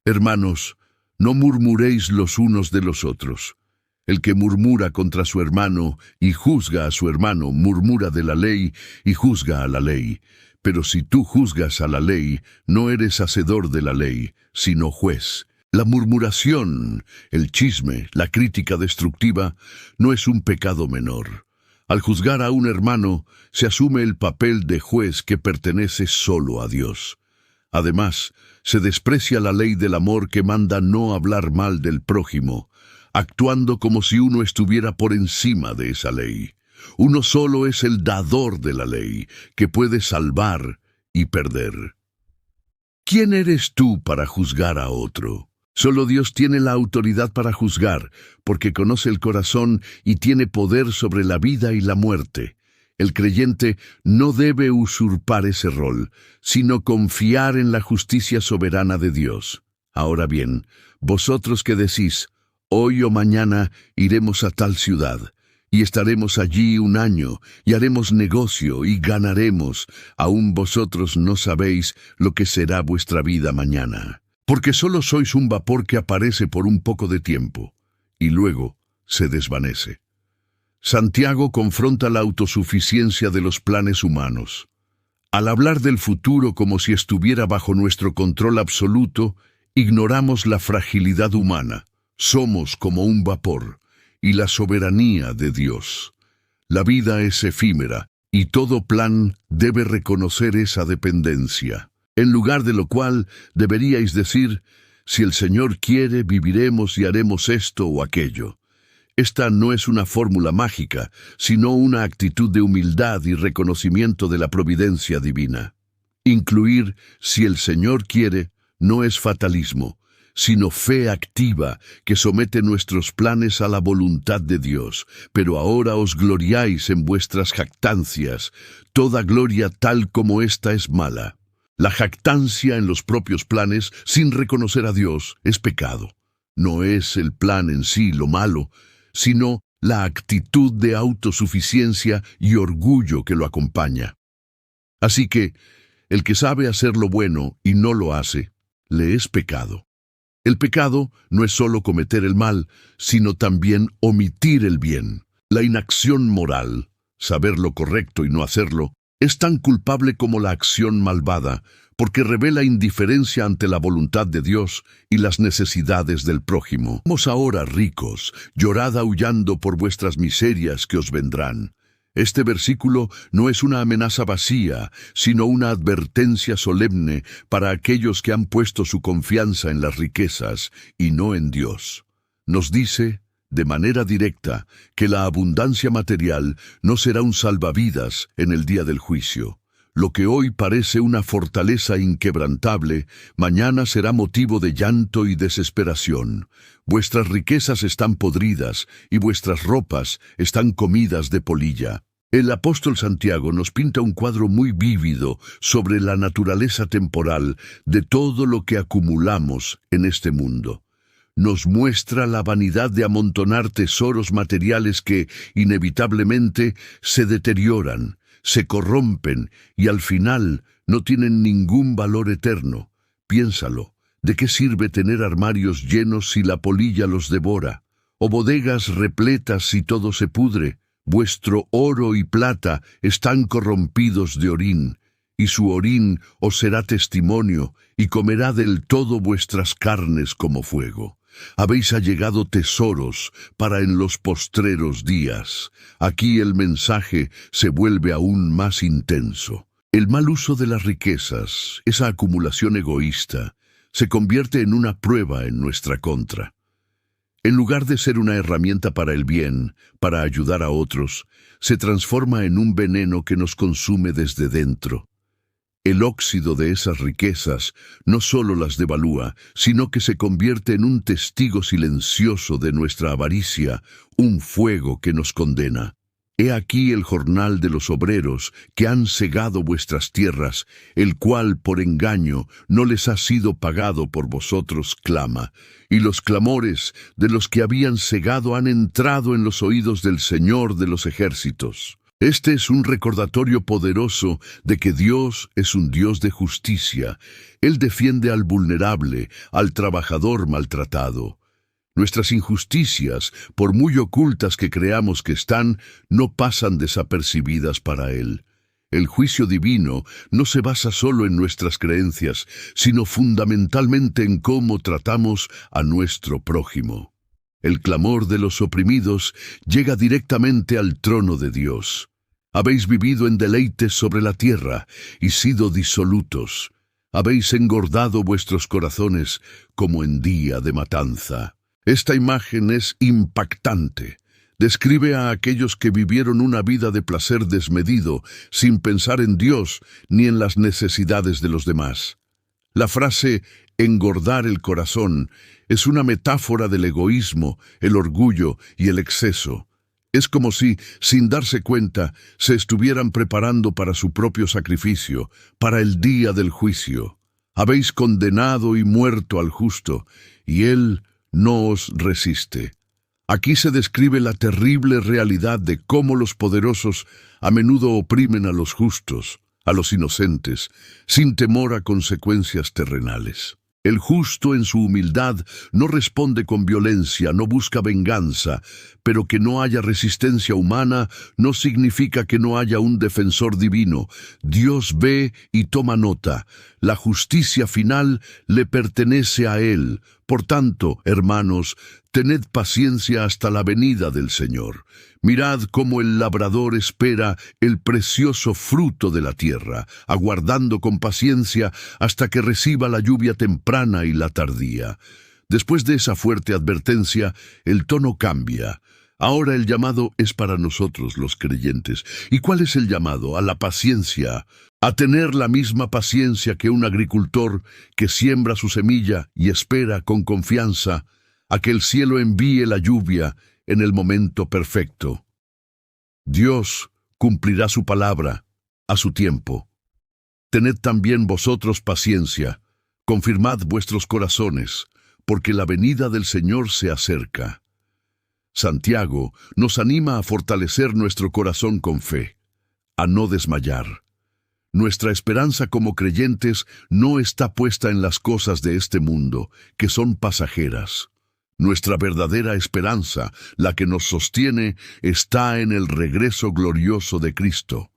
Hermanos, no murmuréis los unos de los otros. El que murmura contra su hermano y juzga a su hermano, murmura de la ley y juzga a la ley. Pero si tú juzgas a la ley, no eres hacedor de la ley, sino juez. La murmuración, el chisme, la crítica destructiva, no es un pecado menor. Al juzgar a un hermano, se asume el papel de juez que pertenece solo a Dios. Además, se desprecia la ley del amor que manda no hablar mal del prójimo, actuando como si uno estuviera por encima de esa ley. Uno solo es el dador de la ley, que puede salvar y perder. ¿Quién eres tú para juzgar a otro? Solo Dios tiene la autoridad para juzgar, porque conoce el corazón y tiene poder sobre la vida y la muerte. El creyente no debe usurpar ese rol, sino confiar en la justicia soberana de Dios. Ahora bien, vosotros que decís, hoy o mañana iremos a tal ciudad, y estaremos allí un año, y haremos negocio, y ganaremos, aún vosotros no sabéis lo que será vuestra vida mañana. Porque solo sois un vapor que aparece por un poco de tiempo, y luego se desvanece. Santiago confronta la autosuficiencia de los planes humanos. Al hablar del futuro como si estuviera bajo nuestro control absoluto, ignoramos la fragilidad humana. Somos como un vapor y la soberanía de Dios. La vida es efímera y todo plan debe reconocer esa dependencia. En lugar de lo cual deberíais decir, si el Señor quiere, viviremos y haremos esto o aquello. Esta no es una fórmula mágica, sino una actitud de humildad y reconocimiento de la providencia divina. Incluir, si el Señor quiere, no es fatalismo, sino fe activa que somete nuestros planes a la voluntad de Dios. Pero ahora os gloriáis en vuestras jactancias. Toda gloria tal como esta es mala. La jactancia en los propios planes, sin reconocer a Dios, es pecado. No es el plan en sí lo malo, sino la actitud de autosuficiencia y orgullo que lo acompaña. Así que, el que sabe hacer lo bueno y no lo hace, le es pecado. El pecado no es solo cometer el mal, sino también omitir el bien. La inacción moral, saber lo correcto y no hacerlo, es tan culpable como la acción malvada, porque revela indiferencia ante la voluntad de Dios y las necesidades del prójimo. Somos ahora ricos, llorad aullando por vuestras miserias que os vendrán. Este versículo no es una amenaza vacía, sino una advertencia solemne para aquellos que han puesto su confianza en las riquezas y no en Dios. Nos dice, de manera directa, que la abundancia material no será un salvavidas en el día del juicio. Lo que hoy parece una fortaleza inquebrantable, mañana será motivo de llanto y desesperación. Vuestras riquezas están podridas y vuestras ropas están comidas de polilla. El apóstol Santiago nos pinta un cuadro muy vívido sobre la naturaleza temporal de todo lo que acumulamos en este mundo. Nos muestra la vanidad de amontonar tesoros materiales que, inevitablemente, se deterioran, se corrompen y al final no tienen ningún valor eterno. Piénsalo, ¿de qué sirve tener armarios llenos si la polilla los devora? ¿O bodegas repletas si todo se pudre? Vuestro oro y plata están corrompidos de orín, y su orín os será testimonio, y comerá del todo vuestras carnes como fuego. Habéis allegado tesoros para en los postreros días. Aquí el mensaje se vuelve aún más intenso. El mal uso de las riquezas, esa acumulación egoísta, se convierte en una prueba en nuestra contra. En lugar de ser una herramienta para el bien, para ayudar a otros, se transforma en un veneno que nos consume desde dentro. El óxido de esas riquezas no solo las devalúa, sino que se convierte en un testigo silencioso de nuestra avaricia, un fuego que nos condena. He aquí el jornal de los obreros que han segado vuestras tierras, el cual por engaño no les ha sido pagado por vosotros clama, y los clamores de los que habían segado han entrado en los oídos del Señor de los ejércitos. Este es un recordatorio poderoso de que Dios es un Dios de justicia. Él defiende al vulnerable, al trabajador maltratado. Nuestras injusticias, por muy ocultas que creamos que están, no pasan desapercibidas para Él. El juicio divino no se basa solo en nuestras creencias, sino fundamentalmente en cómo tratamos a nuestro prójimo. El clamor de los oprimidos llega directamente al trono de Dios. Habéis vivido en deleites sobre la tierra y sido disolutos. Habéis engordado vuestros corazones como en día de matanza. Esta imagen es impactante. Describe a aquellos que vivieron una vida de placer desmedido, sin pensar en Dios ni en las necesidades de los demás. La frase engordar el corazón es una metáfora del egoísmo, el orgullo y el exceso. Es como si, sin darse cuenta, se estuvieran preparando para su propio sacrificio, para el día del juicio. Habéis condenado y muerto al justo, y él no os resiste. Aquí se describe la terrible realidad de cómo los poderosos a menudo oprimen a los justos, a los inocentes, sin temor a consecuencias terrenales. El justo en su humildad no responde con violencia, no busca venganza, pero que no haya resistencia humana no significa que no haya un defensor divino. Dios ve y toma nota. La justicia final le pertenece a Él. Por tanto, hermanos, tened paciencia hasta la venida del Señor. Mirad cómo el labrador espera el precioso fruto de la tierra, aguardando con paciencia hasta que reciba la lluvia temprana y la tardía. Después de esa fuerte advertencia, el tono cambia. Ahora el llamado es para nosotros los creyentes. ¿Y cuál es el llamado? A la paciencia, a tener la misma paciencia que un agricultor que siembra su semilla y espera con confianza a que el cielo envíe la lluvia en el momento perfecto. Dios cumplirá su palabra a su tiempo. Tened también vosotros paciencia, confirmad vuestros corazones, porque la venida del Señor se acerca. Santiago nos anima a fortalecer nuestro corazón con fe, a no desmayar. Nuestra esperanza como creyentes no está puesta en las cosas de este mundo, que son pasajeras. Nuestra verdadera esperanza, la que nos sostiene, está en el regreso glorioso de Cristo.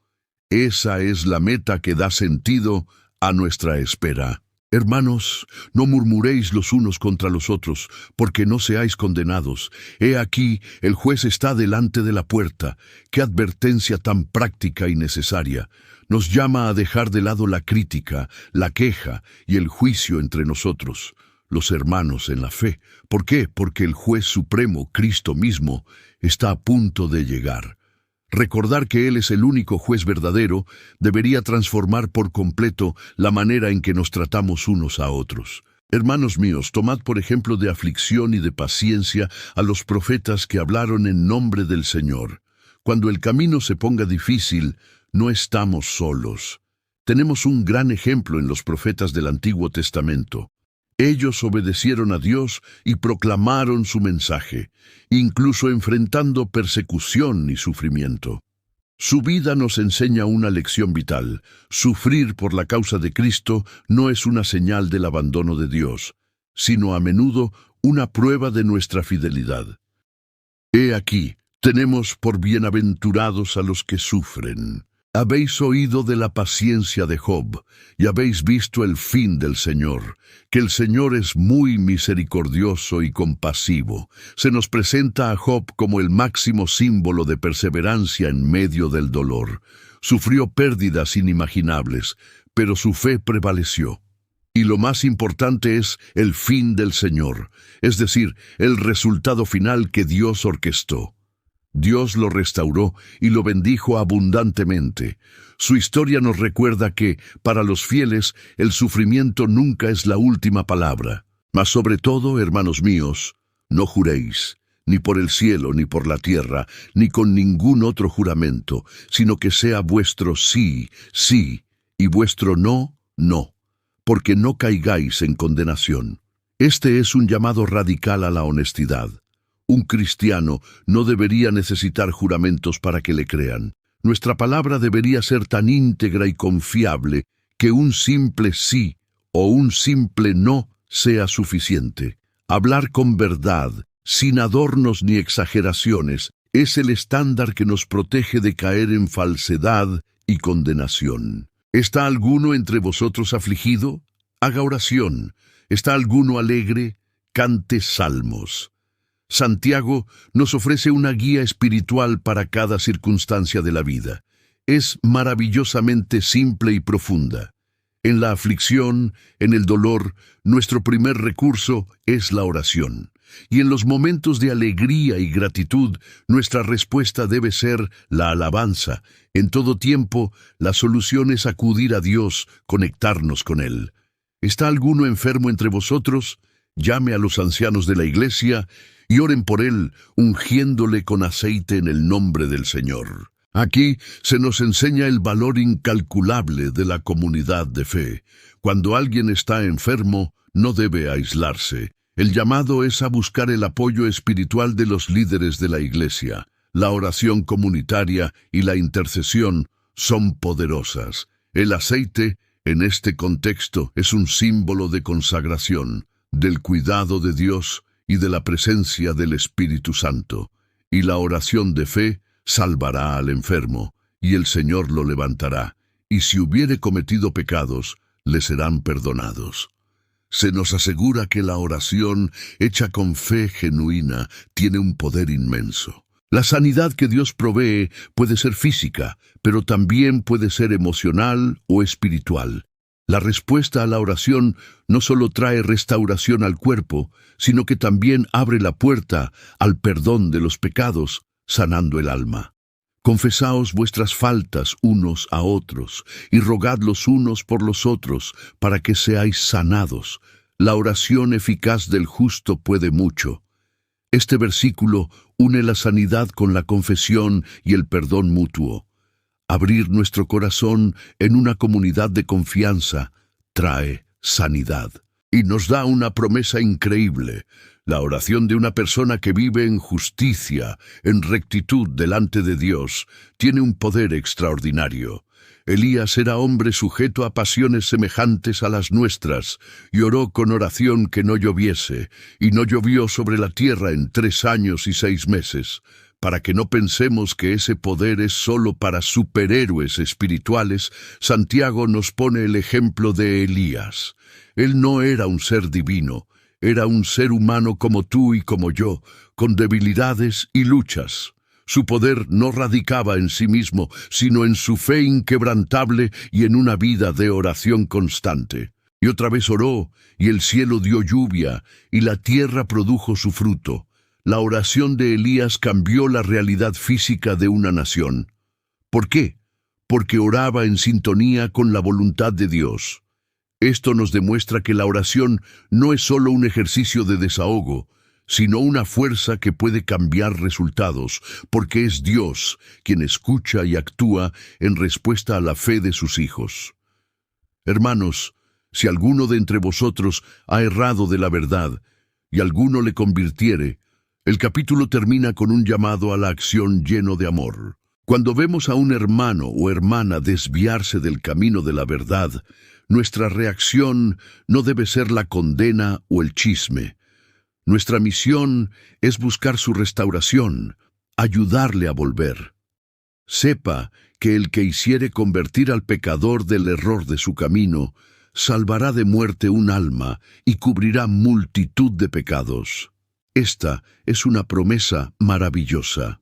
Esa es la meta que da sentido a nuestra espera. Hermanos, no murmuréis los unos contra los otros, porque no seáis condenados. He aquí, el juez está delante de la puerta. ¡Qué advertencia tan práctica y necesaria! Nos llama a dejar de lado la crítica, la queja y el juicio entre nosotros, los hermanos en la fe. ¿Por qué? Porque el juez supremo, Cristo mismo, está a punto de llegar. Recordar que Él es el único juez verdadero debería transformar por completo la manera en que nos tratamos unos a otros. Hermanos míos, tomad por ejemplo de aflicción y de paciencia a los profetas que hablaron en nombre del Señor. Cuando el camino se ponga difícil, no estamos solos. Tenemos un gran ejemplo en los profetas del Antiguo Testamento. Ellos obedecieron a Dios y proclamaron su mensaje, incluso enfrentando persecución y sufrimiento. Su vida nos enseña una lección vital. Sufrir por la causa de Cristo no es una señal del abandono de Dios, sino a menudo una prueba de nuestra fidelidad. He aquí, tenemos por bienaventurados a los que sufren. Habéis oído de la paciencia de Job, y habéis visto el fin del Señor, que el Señor es muy misericordioso y compasivo. Se nos presenta a Job como el máximo símbolo de perseverancia en medio del dolor. Sufrió pérdidas inimaginables, pero su fe prevaleció. Y lo más importante es el fin del Señor, es decir, el resultado final que Dios orquestó. Dios lo restauró y lo bendijo abundantemente. Su historia nos recuerda que, para los fieles, el sufrimiento nunca es la última palabra. Mas sobre todo, hermanos míos, no juréis, ni por el cielo, ni por la tierra, ni con ningún otro juramento, sino que sea vuestro sí, sí, y vuestro no, no, porque no caigáis en condenación. Este es un llamado radical a la honestidad. Un cristiano no debería necesitar juramentos para que le crean. Nuestra palabra debería ser tan íntegra y confiable que un simple sí o un simple no sea suficiente. Hablar con verdad, sin adornos ni exageraciones, es el estándar que nos protege de caer en falsedad y condenación. ¿Está alguno entre vosotros afligido? Haga oración. ¿Está alguno alegre? Cante salmos. Santiago nos ofrece una guía espiritual para cada circunstancia de la vida. Es maravillosamente simple y profunda. En la aflicción, en el dolor, nuestro primer recurso es la oración. Y en los momentos de alegría y gratitud, nuestra respuesta debe ser la alabanza. En todo tiempo, la solución es acudir a Dios, conectarnos con Él. ¿Está alguno enfermo entre vosotros? Llame a los ancianos de la iglesia y oren por él, ungiéndole con aceite en el nombre del Señor. Aquí se nos enseña el valor incalculable de la comunidad de fe. Cuando alguien está enfermo, no debe aislarse. El llamado es a buscar el apoyo espiritual de los líderes de la iglesia. La oración comunitaria y la intercesión son poderosas. El aceite, en este contexto, es un símbolo de consagración, del cuidado de Dios y de la presencia del Espíritu Santo. Y la oración de fe salvará al enfermo, y el Señor lo levantará, y si hubiere cometido pecados, le serán perdonados. Se nos asegura que la oración hecha con fe genuina tiene un poder inmenso. La sanidad que Dios provee puede ser física, pero también puede ser emocional o espiritual. La respuesta a la oración no solo trae restauración al cuerpo, sino que también abre la puerta al perdón de los pecados, sanando el alma. Confesaos vuestras faltas unos a otros, y rogad los unos por los otros, para que seáis sanados. La oración eficaz del justo puede mucho. Este versículo une la sanidad con la confesión y el perdón mutuo. Abrir nuestro corazón en una comunidad de confianza trae sanidad. Y nos da una promesa increíble. La oración de una persona que vive en justicia, en rectitud delante de Dios, tiene un poder extraordinario. Elías era hombre sujeto a pasiones semejantes a las nuestras, y oró con oración que no lloviese, y no llovió sobre la tierra en 3 años y 6 meses. Para que no pensemos que ese poder es solo para superhéroes espirituales, Santiago nos pone el ejemplo de Elías. Él no era un ser divino, era un ser humano como tú y como yo, con debilidades y luchas. Su poder no radicaba en sí mismo, sino en su fe inquebrantable y en una vida de oración constante. Y otra vez oró, y el cielo dio lluvia, y la tierra produjo su fruto. La oración de Elías cambió la realidad física de una nación. ¿Por qué? Porque oraba en sintonía con la voluntad de Dios. Esto nos demuestra que la oración no es solo un ejercicio de desahogo, sino una fuerza que puede cambiar resultados, porque es Dios quien escucha y actúa en respuesta a la fe de sus hijos. Hermanos, si alguno de entre vosotros ha errado de la verdad, y alguno le convirtiere, el capítulo termina con un llamado a la acción lleno de amor. Cuando vemos a un hermano o hermana desviarse del camino de la verdad, nuestra reacción no debe ser la condena o el chisme. Nuestra misión es buscar su restauración, ayudarle a volver. Sepa que el que hiciere convertir al pecador del error de su camino, salvará de muerte un alma y cubrirá multitud de pecados. Esta es una promesa maravillosa.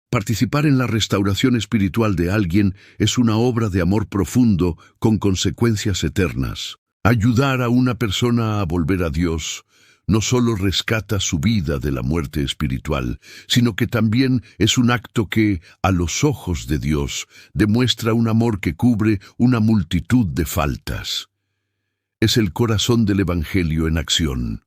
Participar en la restauración espiritual de alguien es una obra de amor profundo con consecuencias eternas. Ayudar a una persona a volver a Dios no solo rescata su vida de la muerte espiritual, sino que también es un acto que, a los ojos de Dios, demuestra un amor que cubre una multitud de faltas. Es el corazón del Evangelio en acción.